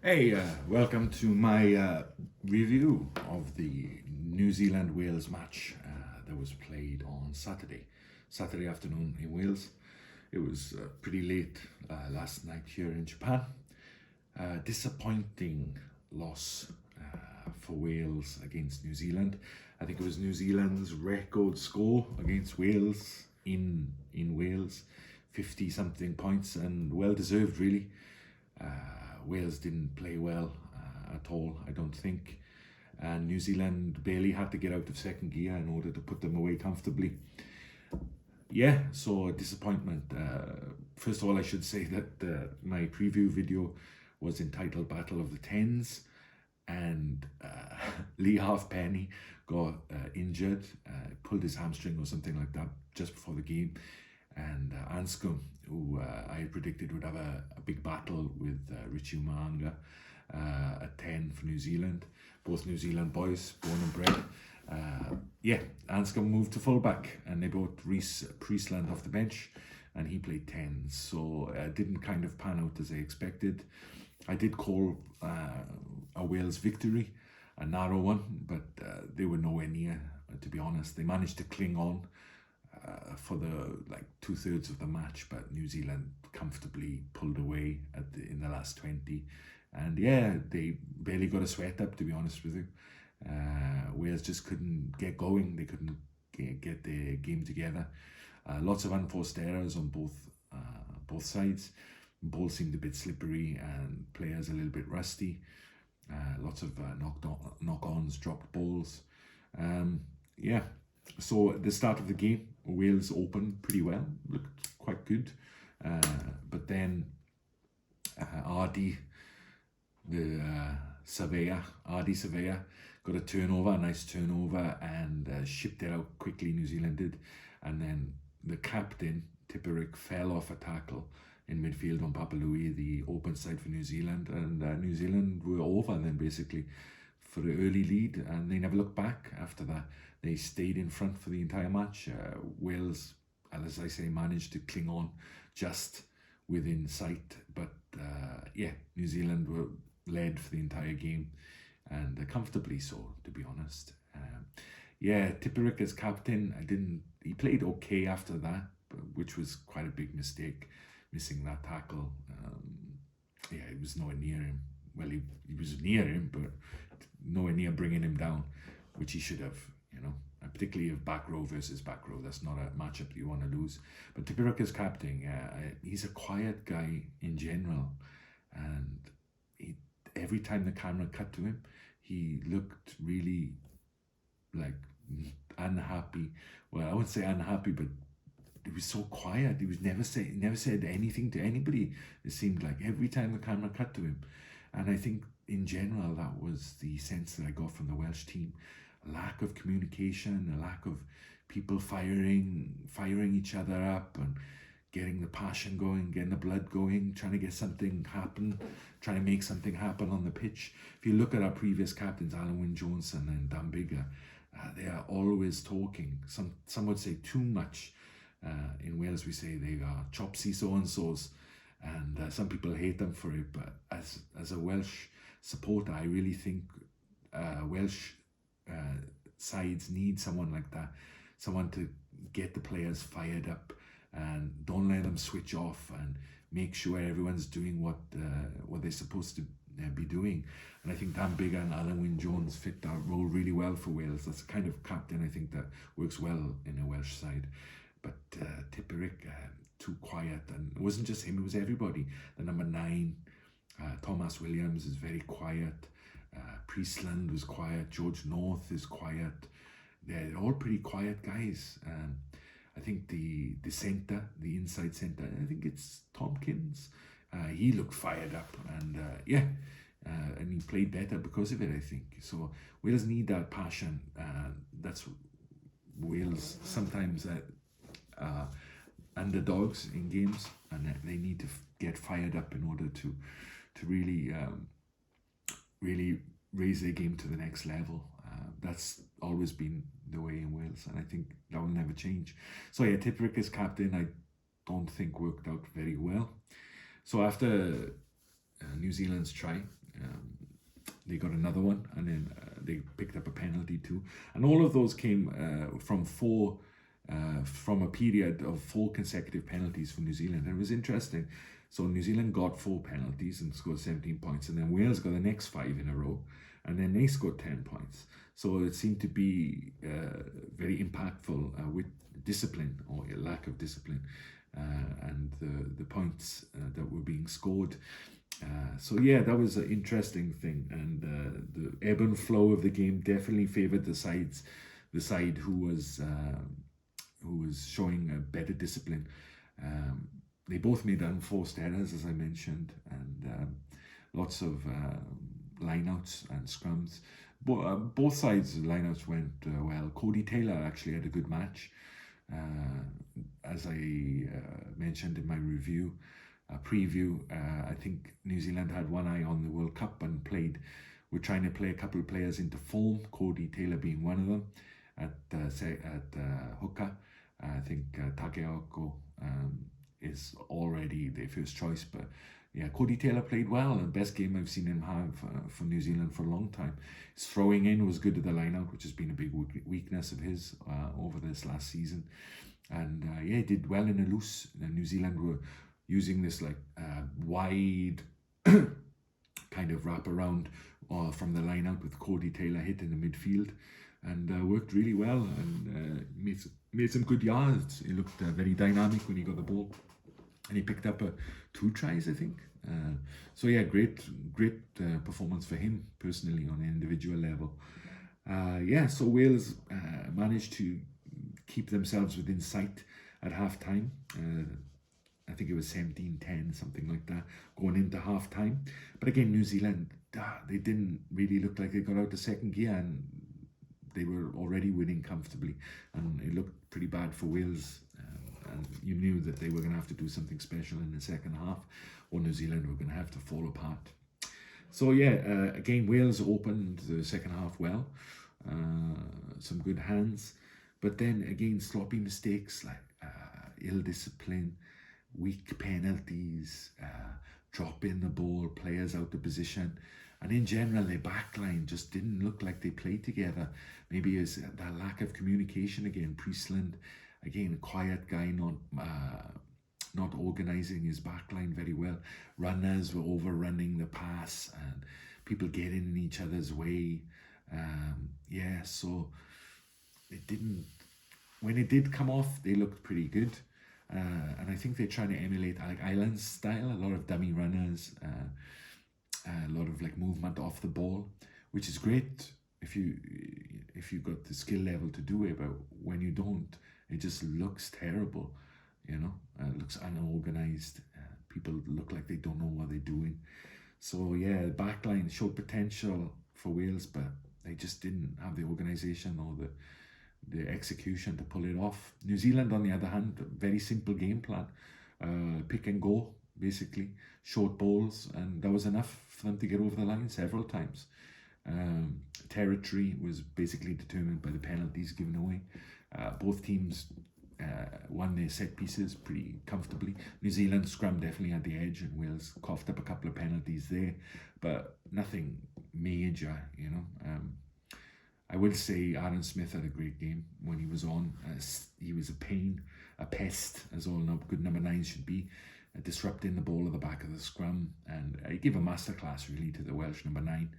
Hey, welcome to my review of the New Zealand-Wales match that was played on Saturday afternoon in Wales. It was pretty late last night here in Japan. Disappointing loss for Wales against New Zealand. I think it was New Zealand's record score against Wales in Wales, 50 something points, and well deserved really. Wales didn't play well at all, I don't think. And New Zealand barely had to get out of second gear in order to put them away comfortably. Yeah, so disappointment. First of all, I should say that my preview video was entitled Battle of the Tens, and Lee Halfpenny got injured, pulled his hamstring or something like that just before the game. And Anscombe, who I had predicted would have a big battle with Richie Umaga at 10 for New Zealand. Both New Zealand boys, born and bred. Anscombe moved to fullback, and they brought Reece Priestland off the bench, and he played 10. So it didn't kind of pan out as I expected. I did call a Wales victory, a narrow one, but they were nowhere near, to be honest. They managed to cling on for the 2/3 of the match, but New Zealand comfortably pulled away in the last 20. And yeah, they barely got a sweat up, to be honest with you. Wales just couldn't get going. They couldn't get their game together. Lots of unforced errors on both sides. Balls seemed a bit slippery and players a little bit rusty. Lots of knock-ons, dropped balls. So at the start of the game, Wales opened pretty well, looked quite good. But then Ardy Surveyor got a nice turnover, and shipped it out quickly, New Zealand did. And then the captain, Tipperick, fell off a tackle in midfield on Papalui, the open side for New Zealand. And New Zealand were over then basically for the early lead, and they never looked back after that. They stayed in front for the entire match. Wales, as I say, managed to cling on just within sight. But New Zealand were led for the entire game, and comfortably so, to be honest. Tipperick as captain, he played okay after that, which was quite a big mistake, missing that tackle. It was nowhere near him. Well, he was near him, but nowhere near bringing him down, which he should have, particularly if back row versus back row. That's not a matchup you want to lose. But Tipperick is captain. He's a quiet guy in general, and every time the camera cut to him, he looked really unhappy. Well, I wouldn't say unhappy, but he was so quiet. He was never said anything to anybody. It seemed like every time the camera cut to him. And I think in general, that was the sense that I got from the Welsh team. A lack of communication, a lack of people firing each other up and getting the passion going, getting the blood going, trying to get something happen, trying to make something happen on the pitch. If you look at our previous captains, Alan Wynne-Johnson and Dan Biggar, they are always talking. Some would say too much. In Wales, we say they are chopsy so-and-sos, and some people hate them for it. But as a Welsh supporter, I really think Welsh sides need someone like that, someone to get the players fired up and don't let them switch off, and make sure everyone's doing what they're supposed to be doing. And I think Dan Biggar and Alan Wynne-Jones fit that role really well for Wales. That's the kind of captain I think that works well in a Welsh side. But Tipperick, too quiet, and it wasn't just him, it was everybody. The number 9, Thomas Williams, is very quiet. Priestland was quiet. George North is quiet. They're all pretty quiet guys. I think the centre, the inside centre, I think it's Tompkins. He looked fired up, and and he played better because of it, I think. So Wales need that passion. That's Wales sometimes underdogs in games, and they need to get fired up in order to really raise their game to the next level. That's always been the way in Wales, and I think that will never change. So Tipperick as captain, I don't think worked out very well. So after New Zealand's try, they got another one, and then they picked up a penalty too. And all of those came from a period of 4 consecutive penalties for New Zealand. And it was interesting. So New Zealand got 4 penalties and scored 17 points, and then Wales got the next 5 in a row, and then they scored 10 points. So it seemed to be very impactful with discipline, or a lack of discipline, and the points that were being scored. So yeah, that was an interesting thing, and the ebb and flow of the game definitely favoured the side who was showing a better discipline. They both made unforced errors, as I mentioned, and lots of lineouts and scrums. Both sides' lineouts went well. Cody Taylor actually had a good match. As I mentioned in my preview, I think New Zealand had one eye on the World Cup and were trying to play a couple of players into form, Cody Taylor being one of them, at hooker. I think Takeako is already their first choice, but yeah, Cody Taylor played well, and best game I've seen him have for New Zealand for a long time. His throwing in was good at the line-out, which has been a big weakness of his over this last season. And yeah, he did well in a loose. New Zealand were using this wide kind of wrap around from the line-out with Cody Taylor hitting the midfield, and worked really well, and made some good yards. He looked very dynamic when he got the ball, and he picked up 2 tries, I think. So yeah, great performance for him personally on an individual level. Yeah, so Wales managed to keep themselves within sight at half time. I think it was 17-10, something like that, going into half time. But again, New Zealand, they didn't really look like they got out of second gear, and they were already winning comfortably, and it looked pretty bad for Wales. And you knew that they were going to have to do something special in the second half, or New Zealand were going to have to fall apart. So yeah, again, Wales opened the second half well, some good hands, but then again, sloppy mistakes like ill discipline, weak penalties, dropping the ball, players out of position. And in general, their backline just didn't look like they played together. Maybe it's that lack of communication again. Priestland, again, a quiet guy, not organising his backline very well. Runners were overrunning the pass, and people getting in each other's way. Yeah, so it didn't. When it did come off, they looked pretty good. And I think they're trying to emulate Ireland's style, a lot of dummy runners, a lot of movement off the ball, which is great if you got the skill level to do it. But when you don't, it just looks terrible, it looks unorganized. People look like they don't know what they're doing. So yeah, the backline showed potential for Wales, but they just didn't have the organisation or the execution to pull it off. New Zealand, on the other hand, very simple game plan, pick and go, basically, short balls, and that was enough for them to get over the line several times. Territory was basically determined by the penalties given away. Both teams won their set pieces pretty comfortably. New Zealand scrum definitely had the edge, and Wales coughed up a couple of penalties there, but nothing major, I will say Aaron Smith had a great game when he was on. He was a pest, as all good number 9s should be, disrupting the ball at the back of the scrum, and he gave a masterclass really to the Welsh number 9.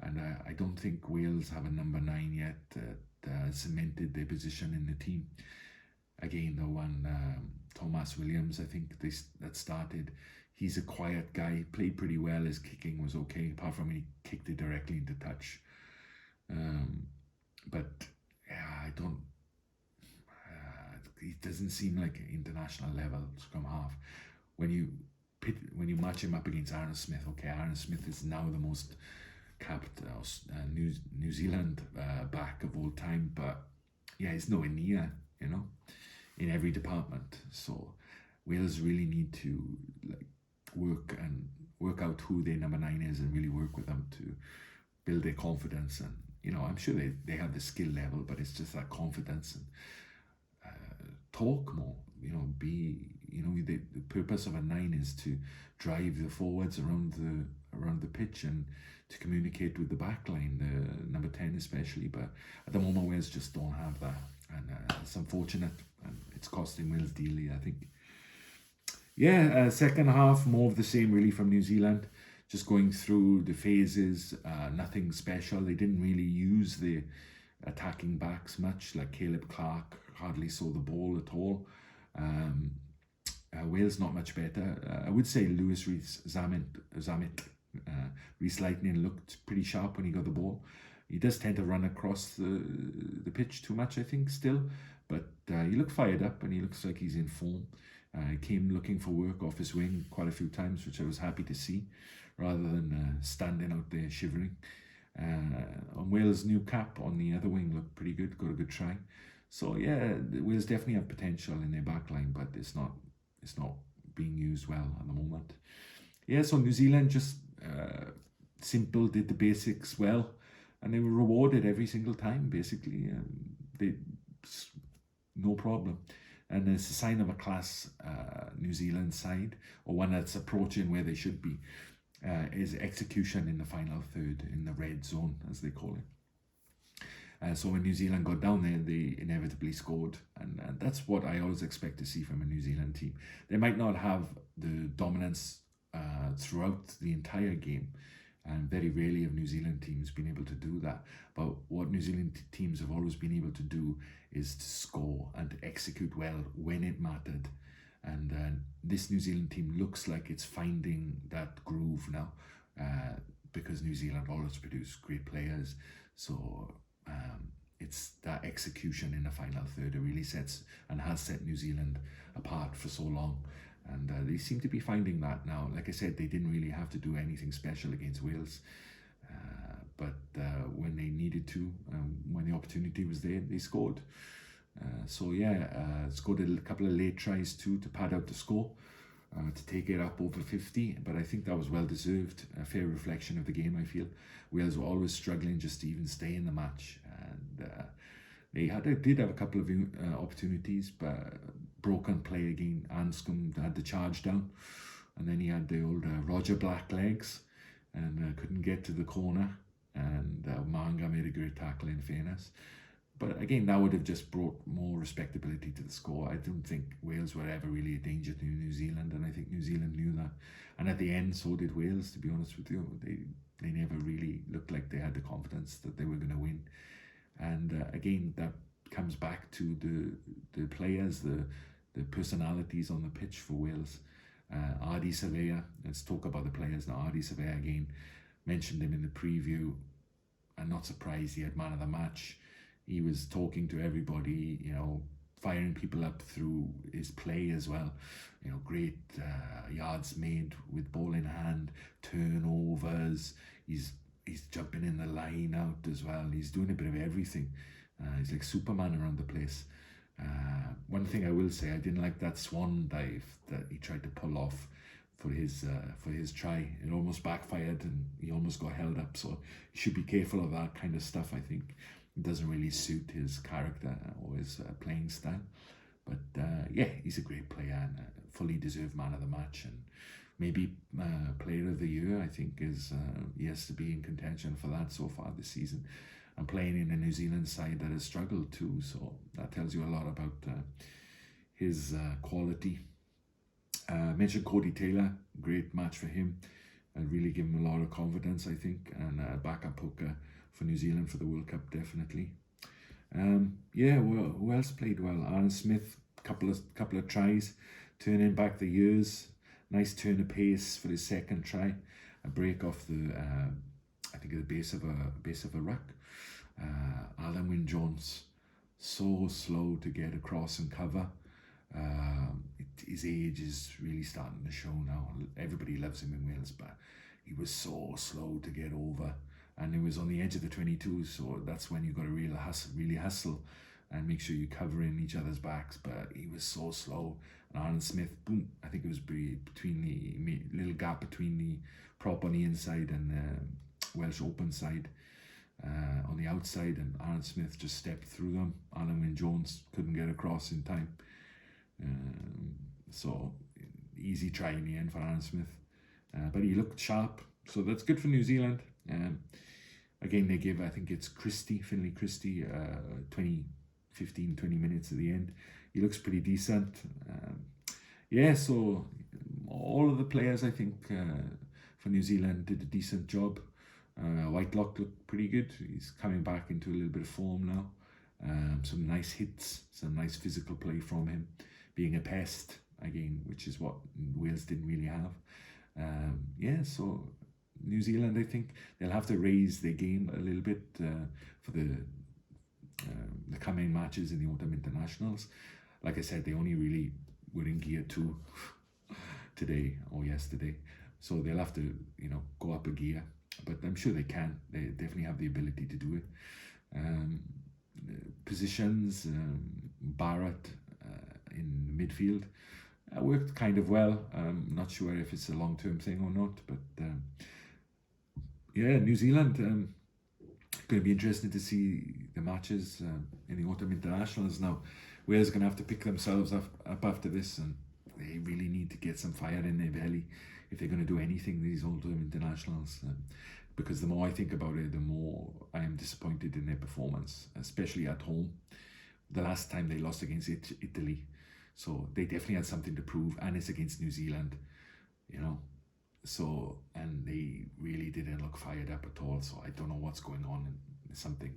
And I don't think Wales have a number 9 yet that cemented their position in the team. Again, the one Thomas Williams, I think that started. He's a quiet guy, played pretty well. His kicking was okay, apart from when he kicked it directly into touch. But yeah, it doesn't seem like an international level scrum half. When you match him up against Aaron Smith, okay, Aaron Smith is now the most capped New Zealand back of all time, but yeah, he's nowhere near, in every department. So Wales really need to work out who their number 9 is, and really work with them to build their confidence. And I'm sure they have the skill level, but it's just that confidence, and talk more, be the purpose of a 9 is to drive the forwards around the pitch and to communicate with the back line, the number 10 especially. But at the moment, Wales just don't have that, and it's unfortunate, and it's costing Wales dearly, I think. Yeah, second half, more of the same really from New Zealand. Just going through the phases, nothing special. They didn't really use the attacking backs much, like Caleb Clark hardly saw the ball at all. Wales not much better. I would say Lewis Zammit, Reece Lightning looked pretty sharp when he got the ball. He does tend to run across the pitch too much, I think, still. But he looked fired up, and he looks like he's in form. He came looking for work off his wing quite a few times, which I was happy to see, rather than standing out there shivering. On Wales' new cap on the other wing looked pretty good, got a good try. So yeah, Wales definitely have potential in their back line, but it's not being used well at the moment. Yeah, so New Zealand just simple, did the basics well, and they were rewarded every single time, basically. No problem. And it's a sign of a class New Zealand side, or one that's approaching where they should be, is execution in the final third, in the red zone, as they call it. So when New Zealand got down there, they inevitably scored, and that's what I always expect to see from a New Zealand team. They might not have the dominance throughout the entire game, and very rarely have New Zealand teams been able to do that. But what New Zealand teams have always been able to do is to score and to execute well when it mattered. And this New Zealand team looks like it's finding that groove now, because New Zealand always produce great players. So it's that execution in the final third that really sets and has set New Zealand apart for so long. And they seem to be finding that now. Like I said, they didn't really have to do anything special against Wales. But when they needed to, when the opportunity was there, they scored. Scored a couple of late tries too to pad out the score, to take it up over 50. But I think that was well deserved. A fair reflection of the game, I feel. Wales were always struggling just to even stay in the match. And they did have a couple of opportunities, but broken play again. Anscombe had the charge down, and then he had the old Roger Black legs, and couldn't get to the corner. And Manga made a great tackle, in fairness. But again, that would have just brought more respectability to the score. I don't think Wales were ever really a danger to New Zealand, and I think New Zealand knew that. And at the end, so did Wales, to be honest with you. They never really looked like they had the confidence that they were going to win. And again, that comes back to the players, the personalities on the pitch for Wales. Ardie Savea, let's talk about the players now. Ardie Savea, again, mentioned him in the preview. I'm not surprised he had man of the match. He was talking to everybody, firing people up through his play as well. Great yards made with ball in hand, turnovers. He's jumping in the line out as well. He's doing a bit of everything. He's like Superman around the place. One thing I will say, I didn't like that swan dive that he tried to pull off for his try. It almost backfired, and he almost got held up. So he should be careful of that kind of stuff, I think. It doesn't really suit his character or his playing style. But he's a great player and fully deserved man of the match, and maybe player of the year. I think he has to be in contention for that so far this season, and playing in a New Zealand side that has struggled too. So that tells you a lot about his quality. Mentioned Cody Taylor, great match for him, and really give him a lot of confidence, I think, and backup hooker for New Zealand for the World Cup, definitely. Who else played well? Aaron Smith, couple of tries, turning back the years. Nice turn of pace for his second try, a break off the I think at the base of a ruck. Alan Wynne-Jones, so slow to get across and cover. His age is really starting to show now. Everybody loves him in Wales, but he was so slow to get over, and it was on the edge of the 22, so that's when you got to really hustle and make sure you're covering each other's backs. But he was so slow, and Aaron Smith, boom, I think it was between the little gap between the prop on the inside and the Welsh open side on the outside, and Aaron Smith just stepped through them. Alan Wynne-Jones couldn't get across in time. So easy try in the end for Aaron Smith. But he looked sharp, so that's good for New Zealand. Again, they give, I think it's Finlay Christie, 20 minutes at the end. He looks pretty decent. So all of the players, I think, for New Zealand did a decent job. Whitelock looked pretty good. He's coming back into a little bit of form now. Some nice hits, some nice physical play from him. Being a pest, again, which is what Wales didn't really have. So New Zealand, I think they'll have to raise their game a little bit for the coming matches in the autumn internationals. Like I said, they only really were in gear 2 today or yesterday, so they'll have to go up a gear. But I'm sure they can. They definitely have the ability to do it. Positions, Barrett in midfield worked kind of well. I'm not sure if it's a long-term thing or not, but New Zealand, going to be interesting to see the matches in the autumn internationals. Now, Wales are going to have to pick themselves up after this, and they really need to get some fire in their belly if they're going to do anything these autumn internationals. Because the more I think about it, the more I am disappointed in their performance, especially at home. The last time they lost against Italy, so they definitely had something to prove, and it's against New Zealand, So, and they really didn't look fired up at all. So I don't know what's going on. There's something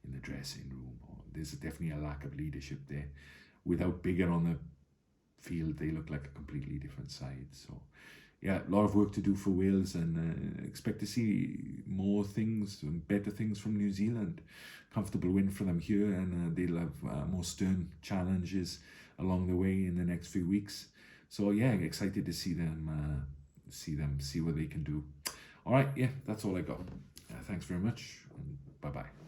in the dressing room. There's definitely a lack of leadership there. Without Bigger on the field, they look like a completely different side. So, a lot of work to do for Wales, and expect to see more things and better things from New Zealand. Comfortable win for them here, and they'll have more stern challenges along the way in the next few weeks. So excited to see them, see what they can do. All right, that's all I got. Thanks very much, and bye-bye.